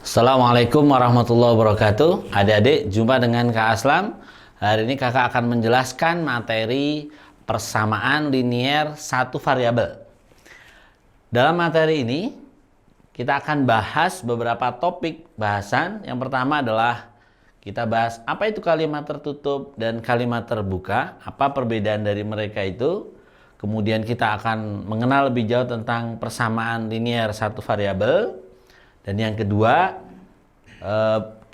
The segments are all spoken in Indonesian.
Assalamualaikum warahmatullahi wabarakatuh. Adik-adik, jumpa dengan Kak Aslam. Hari ini kakak akan menjelaskan materi persamaan linier satu variabel. Dalam materi ini, kita akan bahas beberapa topik bahasan. Yang pertama adalah kita bahas apa itu kalimat tertutup dan kalimat terbuka, apa perbedaan dari mereka itu. Kemudian kita akan mengenal lebih jauh tentang persamaan linier satu variabel. Dan yang kedua,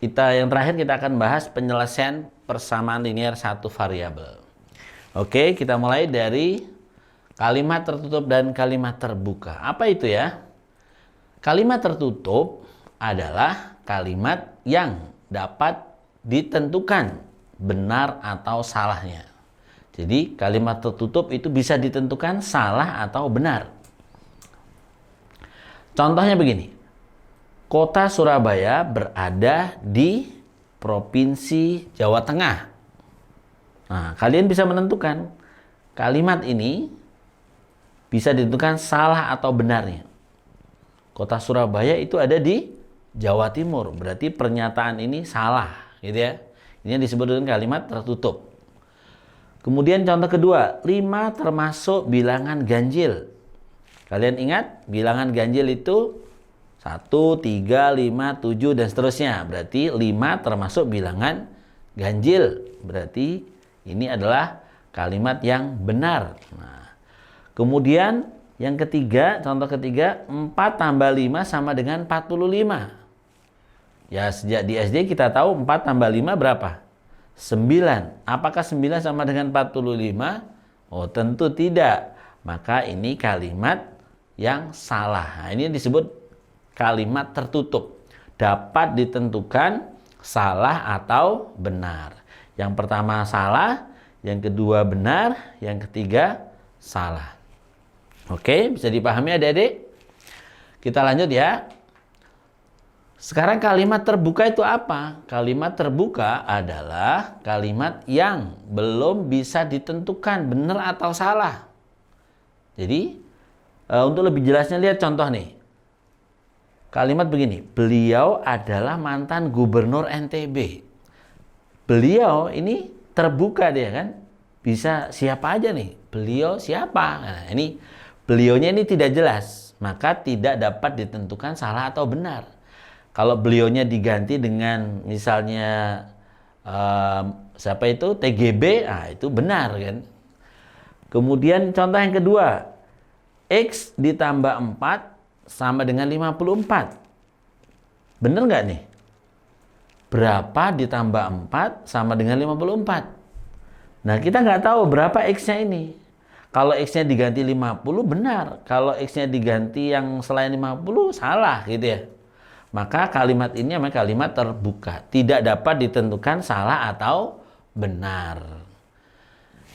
yang terakhir kita akan bahas penyelesaian persamaan linier satu variabel. Oke, kita mulai dari kalimat tertutup dan kalimat terbuka. Apa itu ya? Kalimat tertutup adalah kalimat yang dapat ditentukan benar atau salahnya. Jadi kalimat tertutup itu bisa ditentukan salah atau benar. Contohnya begini. Kota Surabaya berada di Provinsi Jawa Tengah. Nah, kalian bisa menentukan kalimat ini bisa ditentukan salah atau benarnya. Kota Surabaya itu ada di Jawa Timur, berarti pernyataan ini salah, gitu ya. Ini disebut dengan kalimat tertutup. Kemudian contoh kedua, 5 termasuk bilangan ganjil. Kalian ingat bilangan ganjil itu 1, 3, 5, 7 dan seterusnya. Berarti 5 termasuk bilangan ganjil. Berarti ini adalah kalimat yang benar. Nah, kemudian yang ketiga, contoh ketiga, 4 tambah 5 sama dengan 45. Ya, sejak di SD kita tahu 4 tambah 5 berapa? 9. Apakah 9 sama dengan 45? Oh, tentu tidak. Maka ini kalimat yang salah. Nah, ini disebut kalimat tertutup, dapat ditentukan salah atau benar. Yang pertama salah, yang kedua benar, yang ketiga salah. Oke, bisa dipahami adik-adik? Kita lanjut ya. Sekarang kalimat terbuka itu apa? Kalimat terbuka adalah kalimat yang belum bisa ditentukan benar atau salah. Jadi, untuk lebih jelasnya lihat contoh nih. Kalimat begini, beliau adalah mantan gubernur NTB. Beliau ini terbuka dia kan, bisa siapa aja nih, beliau siapa? Nah, ini beliaunya ini tidak jelas, maka tidak dapat ditentukan salah atau benar. Kalau beliaunya diganti dengan misalnya siapa itu, TGB, nah itu benar kan. Kemudian contoh yang kedua, X ditambah 4 sama dengan 54. Bener nggak nih? Berapa ditambah 4 sama dengan 54? Nah, kita nggak tahu berapa X-nya ini. Kalau X-nya diganti 50 benar. Kalau X-nya diganti yang selain 50 salah gitu ya. Maka kalimat ini namanya kalimat terbuka. Tidak dapat ditentukan salah atau benar.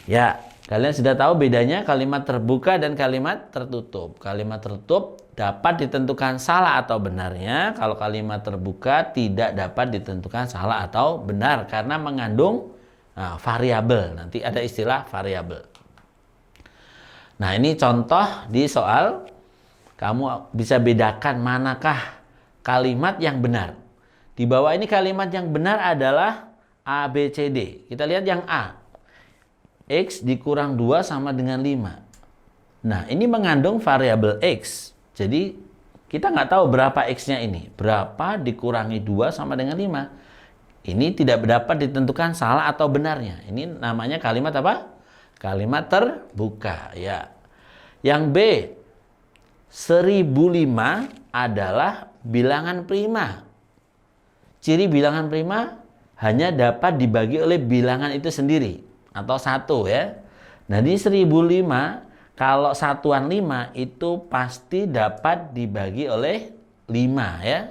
Ya, kalian sudah tahu bedanya kalimat terbuka dan kalimat tertutup. Kalimat tertutup dapat ditentukan salah atau benarnya. Kalau kalimat terbuka tidak dapat ditentukan salah atau benar karena mengandung variabel. Nanti ada istilah variabel. Nah, ini contoh di soal. Kamu bisa bedakan manakah kalimat yang benar. Di bawah ini kalimat yang benar adalah A, B, C, D. Kita lihat yang A. X dikurang 2 sama dengan 5. Nah, ini mengandung variabel X. Jadi, kita nggak tahu berapa X-nya ini. Berapa dikurangi 2 sama dengan 5. Ini tidak dapat ditentukan salah atau benarnya. Ini namanya kalimat apa? Kalimat terbuka. Ya. Yang B, 1005 adalah bilangan prima. Ciri bilangan prima hanya dapat dibagi oleh bilangan itu sendiri. Atau 1 ya. Nah, di 1005 kalau satuan 5 itu pasti dapat dibagi oleh 5 ya.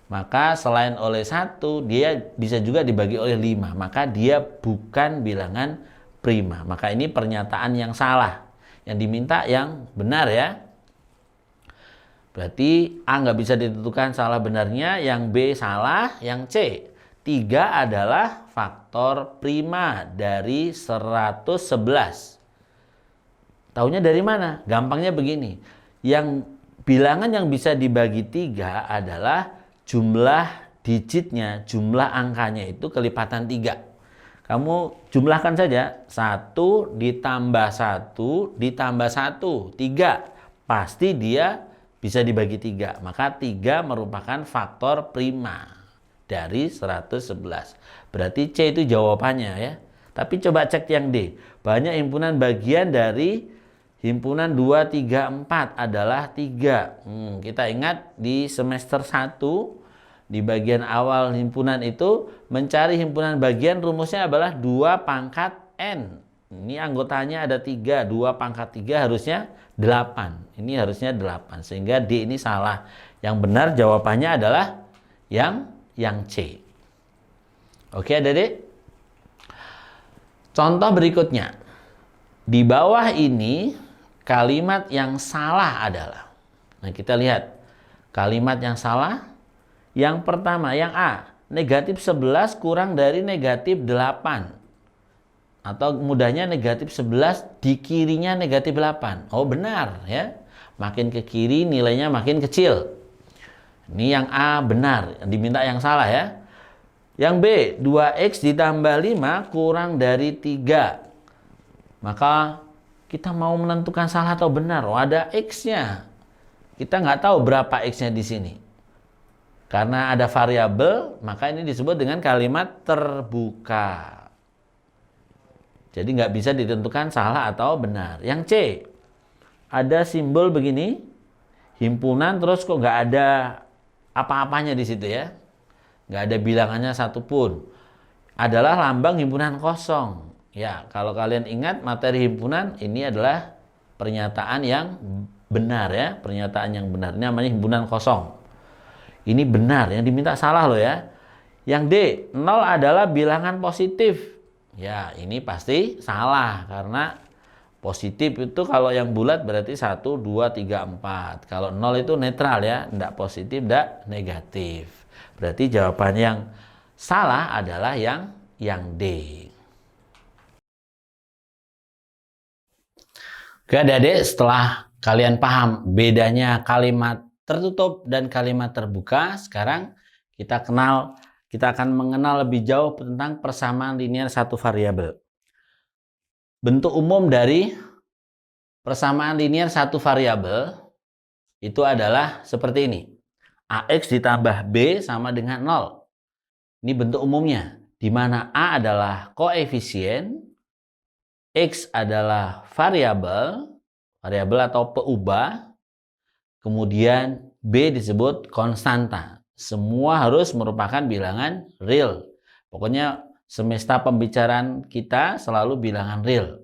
Maka selain oleh 1 dia bisa juga dibagi oleh 5. Maka dia bukan bilangan prima. Maka ini pernyataan yang salah. Yang diminta yang benar ya. Berarti A nggak bisa ditentukan salah benarnya. Yang B salah. Yang C 3 adalah faktor prima dari 111. Taunya dari mana? Gampangnya begini. Yang bilangan yang bisa dibagi 3 adalah jumlah digitnya, jumlah angkanya itu kelipatan 3. Kamu jumlahkan saja 1 ditambah 1 ditambah 1, 3. Pasti dia bisa dibagi 3. Maka 3 merupakan faktor prima dari 111. Berarti C itu jawabannya ya. Tapi coba cek yang D. Banyak himpunan bagian dari himpunan 2, 3, 4 adalah 3. Kita ingat di semester 1 di bagian awal himpunan itu mencari himpunan bagian rumusnya adalah 2 pangkat N. Ini anggotanya ada 3, 2 pangkat 3 harusnya 8. Ini harusnya 8. Sehingga D ini salah. Yang benar jawabannya adalah yang C. Oke adik-adik? Contoh berikutnya. Di bawah ini kalimat yang salah adalah. Nah kita lihat. Kalimat yang salah. Yang pertama, yang A. Negatif 11 kurang dari negatif 8. Atau mudahnya negatif 11 di kirinya negatif 8. Oh benar ya. Makin ke kiri nilainya makin kecil. Ini yang A benar. Diminta yang salah ya. Yang B, 2x ditambah 5 kurang dari 3. Maka kita mau menentukan salah atau benar. Oh ada x-nya. Kita nggak tahu berapa x-nya di sini. Karena ada variabel, maka ini disebut dengan kalimat terbuka. Jadi nggak bisa ditentukan salah atau benar. Yang C, ada simbol begini, himpunan terus kok nggak ada apa-apanya di situ ya. Nggak ada bilangannya satupun. Adalah lambang himpunan kosong. Ya, kalau kalian ingat materi himpunan, ini adalah pernyataan yang benar ya. Pernyataan yang benar. Ini namanya himpunan kosong. Ini benar, yang diminta salah loh ya. Yang D, 0 adalah bilangan positif. Ya, ini pasti salah karena positif itu kalau yang bulat berarti 1, 2, 3, 4. Kalau 0 itu netral ya, tidak positif, tidak negatif. Berarti jawaban yang salah adalah yang D. Oke adik-adik, setelah kalian paham bedanya kalimat tertutup dan kalimat terbuka, sekarang kita akan mengenal lebih jauh tentang persamaan linear satu variabel. Bentuk umum dari persamaan linear satu variabel itu adalah seperti ini. AX ditambah B sama dengan 0. Ini bentuk umumnya, di mana A adalah koefisien, X adalah variabel atau peubah, kemudian B disebut konstanta. Semua harus merupakan bilangan real. Pokoknya semesta pembicaraan kita selalu bilangan real.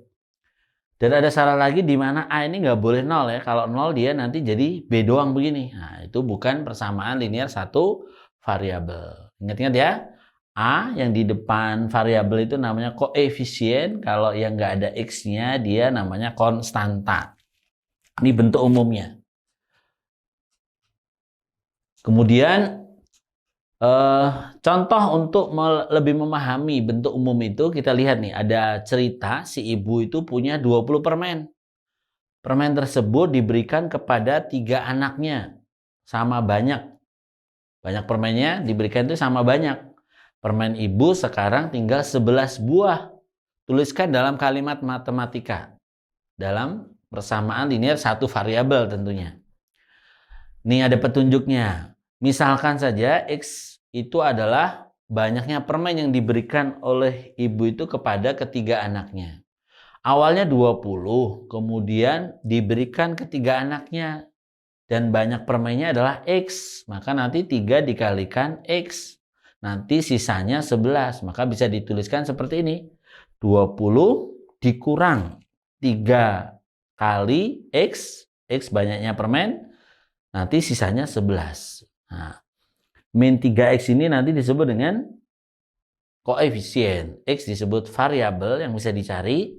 Dan ada syarat lagi di mana A ini nggak boleh 0 ya. Kalau 0 dia nanti jadi B doang begini. Nah, itu bukan persamaan linear satu variabel. Ingat-ingat ya. A yang di depan variabel itu namanya koefisien. Kalau yang nggak ada X-nya dia namanya konstanta. Ini bentuk umumnya. Kemudian contoh untuk lebih memahami bentuk umum itu, kita lihat nih, ada cerita si ibu itu punya 20 permen. Permen tersebut diberikan kepada 3 anaknya. Sama banyak. Banyak permennya diberikan itu sama banyak. Permen ibu sekarang tinggal 11 buah. Tuliskan dalam kalimat matematika. Dalam persamaan linear satu variabel tentunya. Nih ada petunjuknya. Misalkan saja X itu adalah banyaknya permen yang diberikan oleh ibu itu kepada ketiga anaknya. Awalnya 20, kemudian diberikan ketiga anaknya. Dan banyak permennya adalah X. Maka nanti 3 dikalikan X. Nanti sisanya 11. Maka bisa dituliskan seperti ini. 20 dikurang 3 kali X. X banyaknya permen. Nanti sisanya 11. Nah, min 3X ini nanti disebut dengan koefisien. X disebut variabel yang bisa dicari.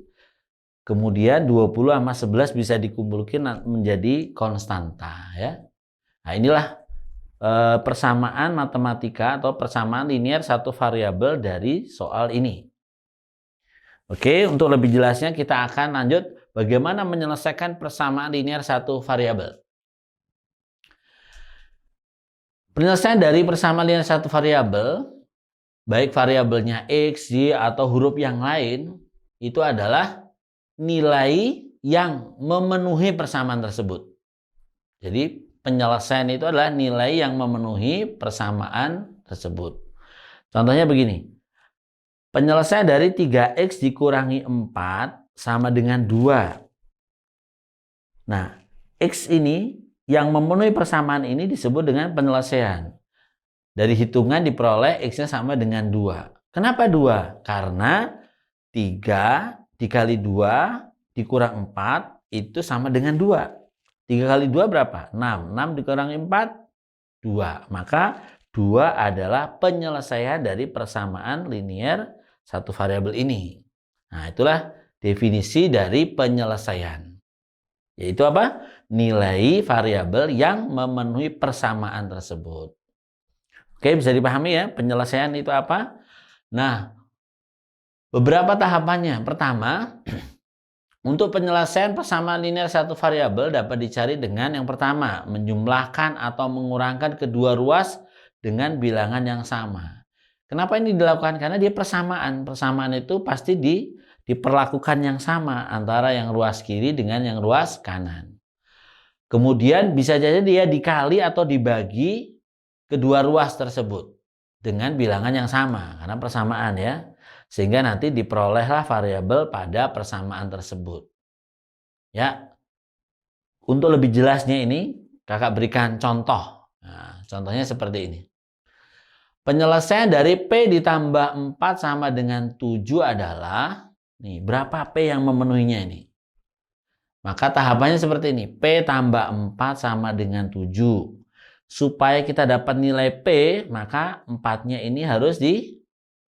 Kemudian 20 sama 11 bisa dikumpulkan menjadi konstanta. Ya. Nah inilah persamaan matematika atau persamaan linear satu variabel dari soal ini. Oke, untuk lebih jelasnya kita akan lanjut bagaimana menyelesaikan persamaan linear satu variabel. Penyelesaian dari persamaan linear satu variabel, baik variabelnya X, Y, atau huruf yang lain, itu adalah nilai yang memenuhi persamaan tersebut. Jadi penyelesaian itu adalah nilai yang memenuhi persamaan tersebut. Contohnya begini. Penyelesaian dari 3X dikurangi 4 sama dengan 2. Nah, X ini yang memenuhi persamaan ini disebut dengan penyelesaian. Dari hitungan diperoleh X-nya sama dengan 2. Kenapa 2? Karena 3 dikali 2 dikurang 4 itu sama dengan 2. 3 kali 2 berapa? 6. 6 dikurangi 4, 2. Maka 2 adalah penyelesaian dari persamaan linear satu variabel ini. Nah, itulah definisi dari penyelesaian. Yaitu apa? Nilai variabel yang memenuhi persamaan tersebut. Oke, bisa dipahami ya penyelesaian itu apa? Nah, beberapa tahapannya. Pertama, untuk penyelesaian persamaan linear satu variabel dapat dicari dengan yang pertama, menjumlahkan atau mengurangkan kedua ruas dengan bilangan yang sama. Kenapa ini dilakukan? Karena dia persamaan. Persamaan itu pasti diperlakukan yang sama antara yang ruas kiri dengan yang ruas kanan. Kemudian bisa saja dia dikali atau dibagi kedua ruas tersebut dengan bilangan yang sama karena persamaan ya. Sehingga nanti diperolehlah variabel pada persamaan tersebut. Ya. Untuk lebih jelasnya ini Kakak berikan contoh. Nah, contohnya seperti ini. Penyelesaian dari P ditambah 4 sama dengan 7 adalah, nih, berapa P yang memenuhinya ini? Maka tahapannya seperti ini. P tambah 4 sama dengan 7. Supaya kita dapat nilai P, maka 4-nya ini harus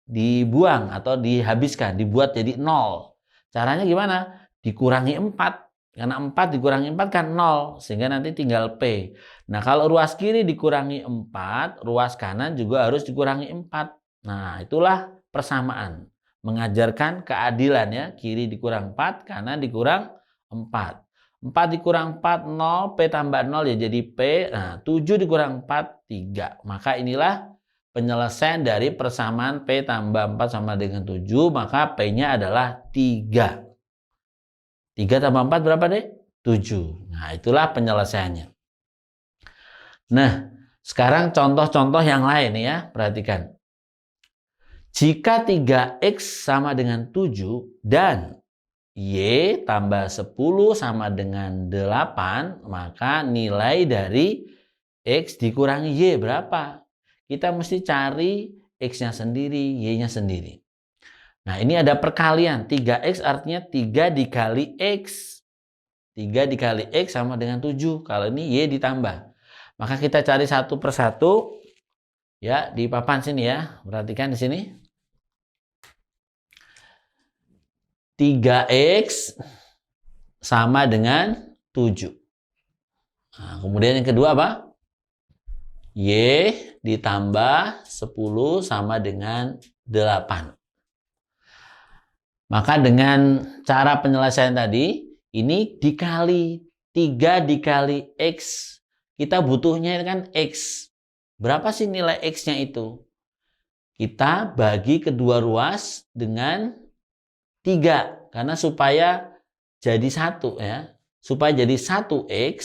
dibuang atau dihabiskan. Dibuat jadi 0. Caranya gimana? Dikurangi 4. Karena 4 dikurangi 4 kan 0. Sehingga nanti tinggal P. Nah, kalau ruas kiri dikurangi 4, ruas kanan juga harus dikurangi 4. Nah, itulah persamaan. Mengajarkan keadilan ya. Kiri dikurang 4, kanan dikurang 4. 4 dikurang 4, 0. P tambah 0 ya jadi P. Nah, 7 dikurang 4, 3. Maka inilah penyelesaian dari persamaan P tambah 4 sama dengan 7. Maka P-nya adalah 3. 3 tambah 4 berapa deh? 7. Nah, itulah penyelesaiannya. Nah, sekarang contoh-contoh yang lain ya. Perhatikan. Jika 3X sama dengan 7 dan Y tambah 10 sama dengan 8, maka nilai dari X dikurangi Y berapa? Kita mesti cari X-nya sendiri, Y-nya sendiri. Nah, ini ada perkalian. 3X artinya 3 dikali X. 3 dikali X sama dengan 7. Kalau ini Y ditambah. Maka kita cari satu persatu. Ya, di papan sini ya. Perhatikan di sini. 3X sama dengan 7. Nah, kemudian yang kedua apa? Y ditambah 10 sama dengan 8. Maka dengan cara penyelesaian tadi, ini dikali 3 dikali X. Kita butuhnya kan X. Berapa sih nilai X-nya itu? Kita bagi kedua ruas dengan 3. Karena supaya jadi 1 ya. Supaya jadi 1X,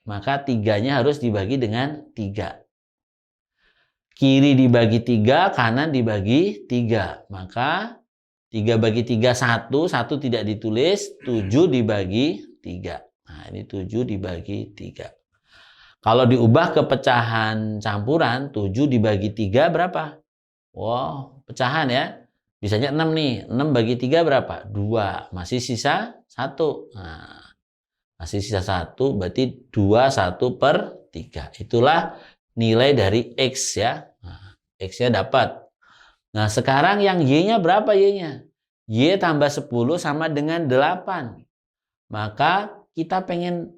maka 3-nya harus dibagi dengan 3. Kiri dibagi 3, kanan dibagi 3. Maka 3 bagi 3, 1. 1 tidak ditulis. 7 dibagi 3. Nah, ini 7 dibagi 3. Kalau diubah ke pecahan campuran, 7 dibagi 3 berapa? Wow, pecahan ya. Bisanya 6 nih. 6 bagi 3 berapa? 2. Masih sisa 1. Nah, masih sisa 1. Berarti 2, 1 per 3. Itulah nilai dari X ya. Nah, X-nya dapat. Nah, sekarang yang Y-nya berapa Y-nya? Y tambah 10 sama dengan 8. Maka kita pengen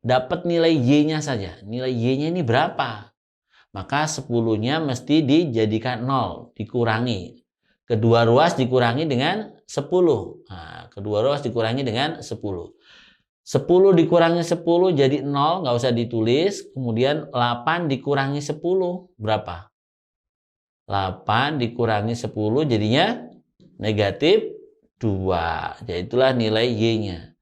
dapat nilai Y-nya saja. Nilai Y-nya ini berapa? Maka 10-nya mesti dijadikan 0. Dikurangi. Kedua ruas dikurangi dengan 10. Nah, kedua ruas dikurangi dengan 10. 10 dikurangi 10 jadi 0, nggak usah ditulis. Kemudian 8 dikurangi 10, berapa? 8 dikurangi 10 jadinya negatif 2. Jadi itulah nilai Y-nya.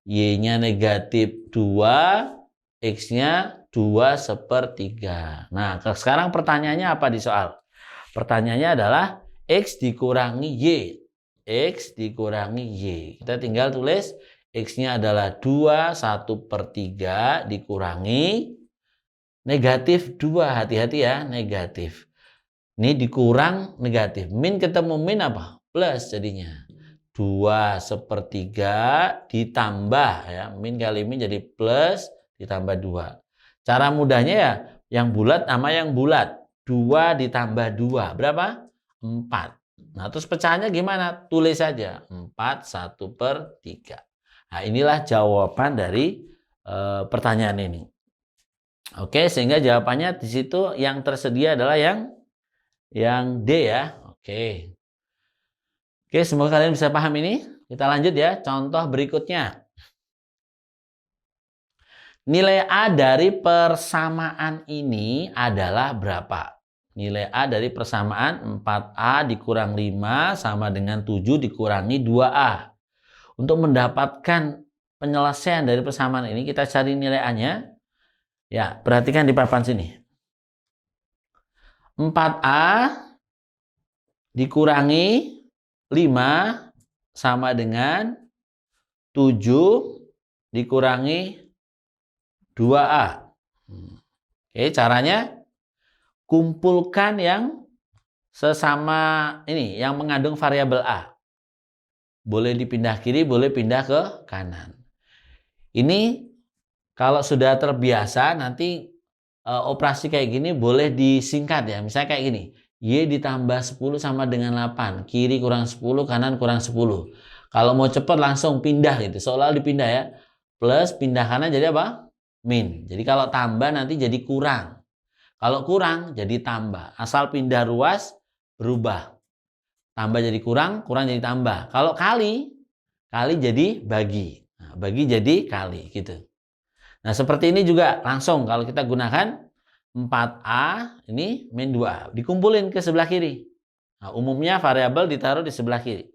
Y-nya negatif 2, X-nya 2/3. Nah, sekarang pertanyaannya apa di soal? Pertanyaannya adalah X dikurangi Y. X dikurangi Y. Kita tinggal tulis X-nya adalah 2/1/3 dikurangi negatif 2. Hati-hati ya, negatif. Ini dikurang negatif. Min ketemu min apa? Plus jadinya. 2/3 ditambah ya. Min kali min jadi plus ditambah 2. Cara mudahnya ya, yang bulat sama yang bulat. 2 ditambah 2. Berapa? 4. Nah, terus pecahannya gimana? Tulis saja. 4/1/3. Nah, inilah jawaban dari pertanyaan ini. Oke, sehingga jawabannya di situ yang tersedia adalah yang D ya. Oke. Oke, semoga kalian bisa paham ini. Kita lanjut ya. Contoh berikutnya. Nilai A dari persamaan ini adalah berapa? Nilai A dari persamaan 4A dikurang 5 sama dengan 7 dikurangi 2A. Untuk mendapatkan penyelesaian dari persamaan ini, kita cari nilai A-nya. Ya, perhatikan di papan sini. 4A dikurangi 5 sama dengan 7 dikurangi 2A. Oke, caranya kumpulkan yang sesama ini, yang mengandung variabel A. Boleh dipindah kiri, boleh pindah ke kanan. Ini kalau sudah terbiasa, nanti operasi kayak gini boleh disingkat ya. Misalnya kayak gini. Y ditambah 10 sama dengan 8. Kiri kurang 10, kanan kurang 10. Kalau mau cepat langsung pindah gitu. Seolah dipindah ya. Plus pindah kanan jadi apa? Min. Jadi kalau tambah nanti jadi kurang. Kalau kurang jadi tambah. Asal pindah ruas berubah. Tambah jadi kurang, kurang jadi tambah. Kalau kali jadi bagi. Nah, bagi jadi kali gitu. Nah, seperti ini juga langsung kalau kita gunakan 4A ini min 2A. Dikumpulin ke sebelah kiri. Nah, umumnya variabel ditaruh di sebelah kiri.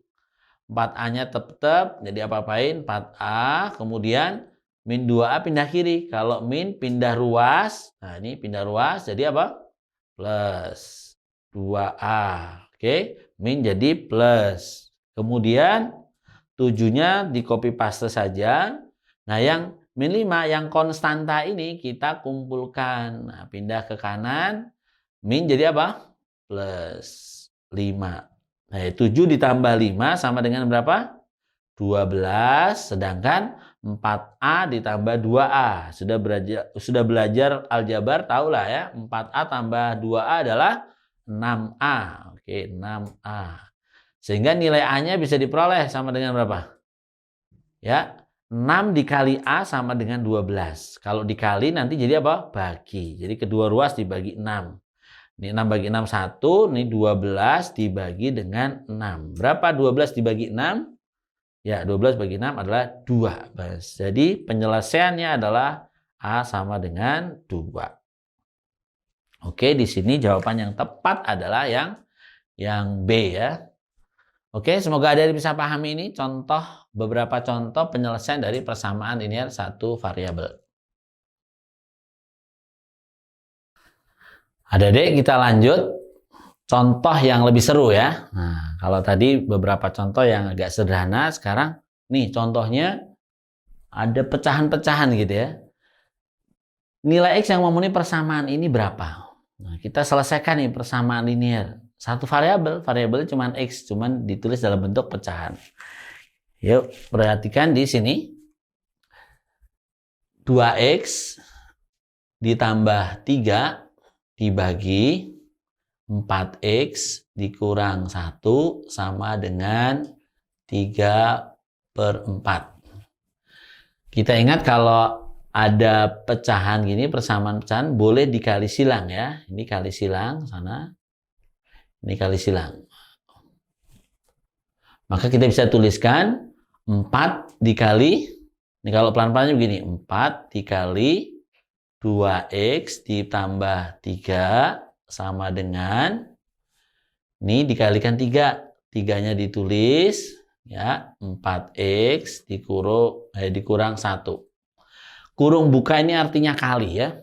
4A-nya tetap jadi apa-apain 4A, kemudian min 2A pindah kiri. Kalau min pindah ruas, nah ini pindah ruas jadi apa? Plus 2A. Oke, min jadi plus. Kemudian 7-nya di copy paste saja. Nah, yang min 5 yang konstanta ini kita kumpulkan. Nah, pindah ke kanan. Min jadi apa? Plus 5. Nah, 7 ditambah 5 sama dengan berapa? 12. Sedangkan 4A ditambah 2A. Sudah belajar aljabar, tahulah ya. 4A tambah 2A adalah 6A. Oke, 6A. Sehingga nilai A-nya bisa diperoleh sama dengan berapa? Ya, 6 dikali A sama dengan 12. Kalau dikali nanti jadi apa? Bagi. Jadi kedua ruas dibagi 6. Ini 6 bagi 6 1. Ini 12 dibagi dengan 6. Berapa 12 dibagi 6? Ya, 12 bagi 6 adalah 2. Jadi penyelesaiannya adalah A sama dengan 2. Oke, di sini jawaban yang tepat adalah yang B ya. Oke, semoga ada yang bisa pahami ini beberapa contoh penyelesaian dari persamaan linear satu variabel. Adik-adik, kita lanjut contoh yang lebih seru ya. Nah, kalau tadi beberapa contoh yang agak sederhana, sekarang nih contohnya ada pecahan-pecahan gitu ya. Nilai X yang memenuhi persamaan ini berapa? Nah, kita selesaikan nih persamaan linear. Satu variabelnya cuma X, cuman ditulis dalam bentuk pecahan. Yuk, perhatikan di sini. 2X ditambah 3 dibagi 4X dikurang 1 sama dengan 3/4. Kita ingat kalau ada pecahan gini, persamaan pecahan boleh dikali silang ya. Ini kali silang sana. Ini kali silang. Maka kita bisa tuliskan 4 dikali Ini kalau pelan-pelannya begini, 4 dikali 2x ditambah 3 sama dengan, ini dikalikan 3. 3-nya ditulis, ya, 4x dikurang 1. Kurung buka ini artinya kali ya.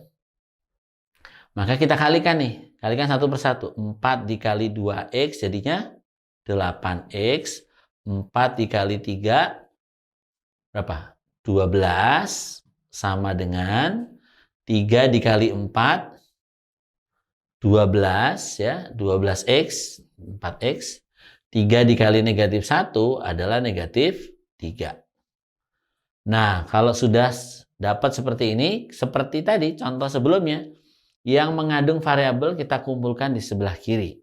Maka kita kalikan nih. Kalikan 1 per 1. 4 dikali 2x jadinya 8x. 4 dikali 3 berapa? 12 sama dengan 3 dikali 4 12 ya, 12x, 4x. 3 dikali negatif 1 adalah negatif 3. Nah, kalau sudah dapat seperti ini, seperti tadi contoh sebelumnya, yang mengandung variabel kita kumpulkan di sebelah kiri.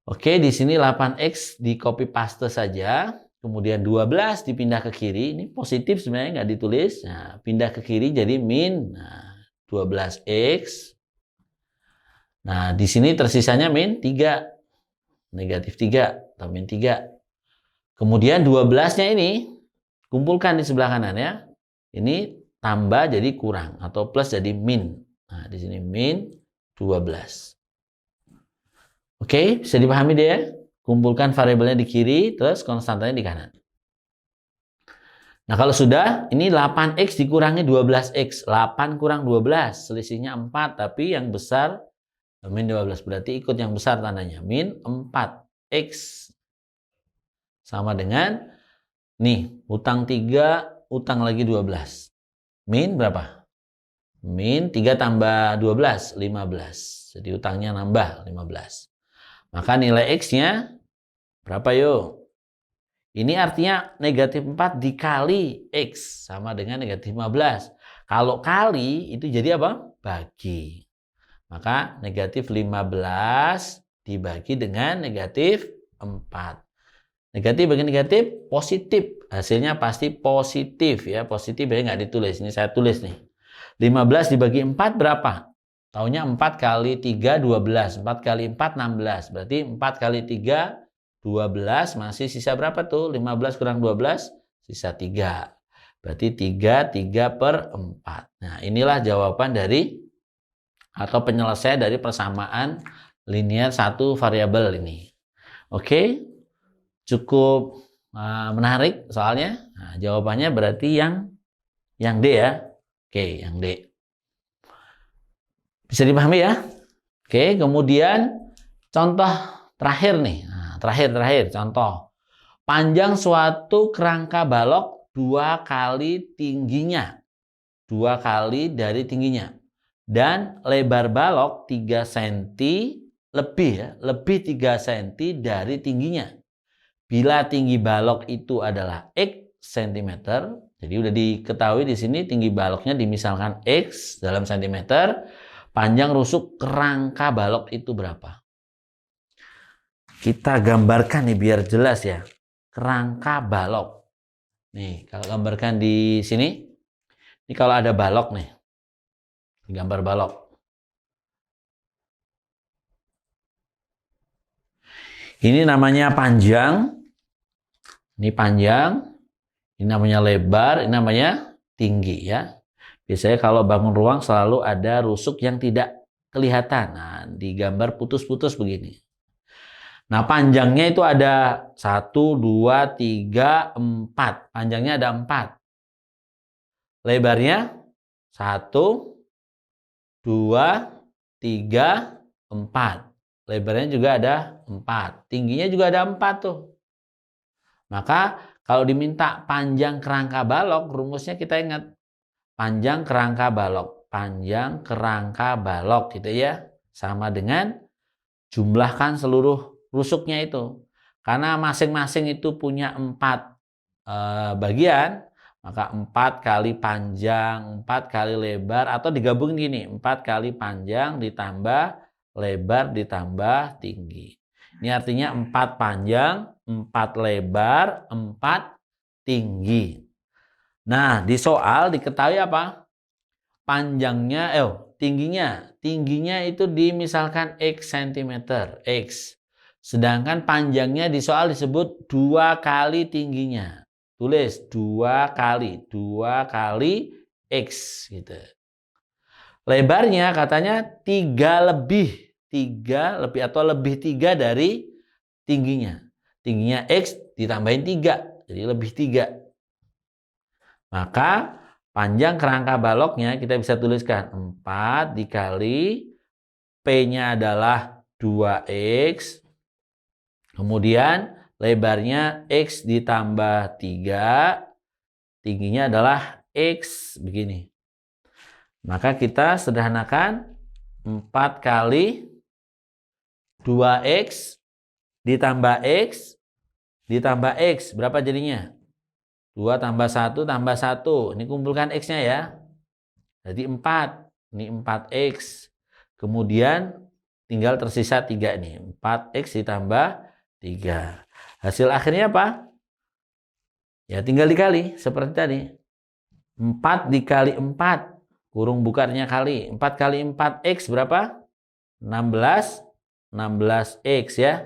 Oke, di sini 8x di copy paste saja. Kemudian 12 dipindah ke kiri. Ini positif sebenarnya nggak ditulis. Nah, pindah ke kiri jadi min. Nah, 12x. Nah, di sini tersisanya min 3. Negatif 3 atau min 3. Kemudian 12-nya ini kumpulkan di sebelah kanan ya. Ini tambah jadi kurang atau plus jadi min. Nah, di sini min 12. Oke, bisa dipahami deh ya? Kumpulkan variabelnya di kiri, terus konstantanya di kanan. Nah, kalau sudah, ini 8x dikurangi 12x. 8 kurang 12, selisihnya 4. Tapi yang besar, min 12. Berarti ikut yang besar tandanya. Min 4x. Sama dengan, nih, utang 3, utang lagi 12. Min berapa? Min 3 tambah 12, 15. Jadi utangnya nambah 15. Maka nilai X-nya berapa yuk? Ini artinya negatif 4 dikali X sama dengan negatif 15. Kalau kali itu jadi apa? Bagi. Maka negatif 15 dibagi dengan negatif 4. Negatif bagi negatif positif. Hasilnya pasti positif ya. Positif ya nggak ditulis. Ini saya tulis nih. 15 dibagi 4 berapa? Taunya 4 kali 3, 12. 4 kali 4, 16. Berarti 4 kali 3, 12. Masih sisa berapa tuh? 15 kurang 12, sisa 3. Berarti 3 per 4. Nah, inilah jawaban dari, atau penyelesaian dari persamaan linear satu variabel ini. Oke, cukup menarik soalnya. Nah, jawabannya berarti yang D ya. Oke, yang D. Bisa dipahami ya? Oke, kemudian contoh terakhir nih. Nah, terakhir contoh. Panjang suatu kerangka balok 2 kali tingginya. 2 kali dari tingginya. Dan lebar balok 3 cm lebih ya, lebih 3 cm dari tingginya. Bila tinggi balok itu adalah X cm, jadi udah diketahui di sini tinggi baloknya dimisalkan X dalam centimeter, panjang rusuk kerangka balok itu berapa? Kita gambarkan nih biar jelas ya. Kerangka balok. Nih, kalau gambarkan di sini, ini kalau ada balok nih. Gambar balok. Ini namanya panjang. Ini panjang. Ini namanya lebar, ini namanya tinggi ya. Biasanya kalau bangun ruang selalu ada rusuk yang tidak kelihatan. Nah, digambar putus-putus begini. Nah, panjangnya itu ada 1, 2, 3, 4. Panjangnya ada 4. Lebarnya 1, 2, 3, 4. Lebarnya juga ada 4. Tingginya juga ada 4 tuh. Maka kalau diminta panjang kerangka balok, rumusnya kita ingat. Panjang kerangka balok. Panjang kerangka balok gitu ya. Sama dengan jumlahkan seluruh rusuknya itu. Karena masing-masing itu punya 4 bagian. Maka 4 kali panjang, 4 kali lebar. Atau digabung gini. 4 kali panjang ditambah lebar ditambah tinggi. Ini artinya 4 panjang, 4 lebar, 4 tinggi. Nah, di soal diketahui apa? Panjangnya, tingginya itu dimisalkan X cm, X. Sedangkan panjangnya di soal disebut 2 kali tingginya. Tulis 2 kali X gitu. Lebarnya katanya 3 lebih atau lebih 3 dari tingginya. Tingginya X ditambahin 3, jadi lebih 3. Maka panjang kerangka baloknya kita bisa tuliskan 4 dikali P-nya adalah 2X. Kemudian lebarnya X ditambah 3. Tingginya adalah X begini. Maka kita sederhanakan 4 kali 2X ditambah X ditambah X. Berapa jadinya? 2 tambah 1 tambah 1. Ini kumpulkan X-nya ya. Jadi 4. Ini 4X. Kemudian tinggal tersisa 3 nih. 4X ditambah 3. Hasil akhirnya apa? Ya tinggal dikali seperti tadi. 4 dikali 4. Kurung bukarnya kali. 4 kali 4X berapa? 16. 16X ya.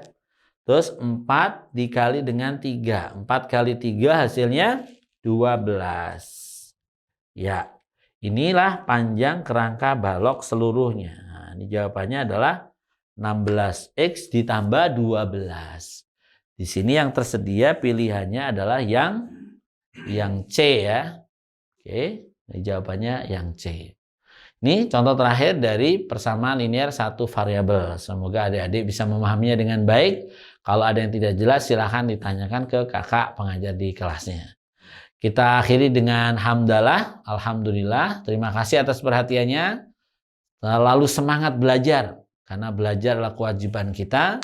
Terus 4 dikali dengan 3. 4 kali 3 hasilnya 12. Ya. Inilah panjang kerangka balok seluruhnya. Nah, ini jawabannya adalah 16X ditambah 12. Di sini yang tersedia pilihannya adalah yang C ya. Oke, ini jawabannya yang C. Ini contoh terakhir dari persamaan linear satu variabel. Semoga adik-adik bisa memahaminya dengan baik. Kalau ada yang tidak jelas silahkan ditanyakan ke kakak pengajar di kelasnya. Kita akhiri dengan hamdalah, alhamdulillah. Terima kasih atas perhatiannya. Lalu semangat belajar. Karena belajar adalah kewajiban kita.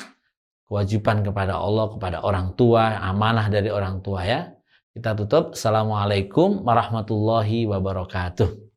Kewajiban kepada Allah, kepada orang tua, amanah dari orang tua ya. Kita tutup. Assalamualaikum warahmatullahi wabarakatuh.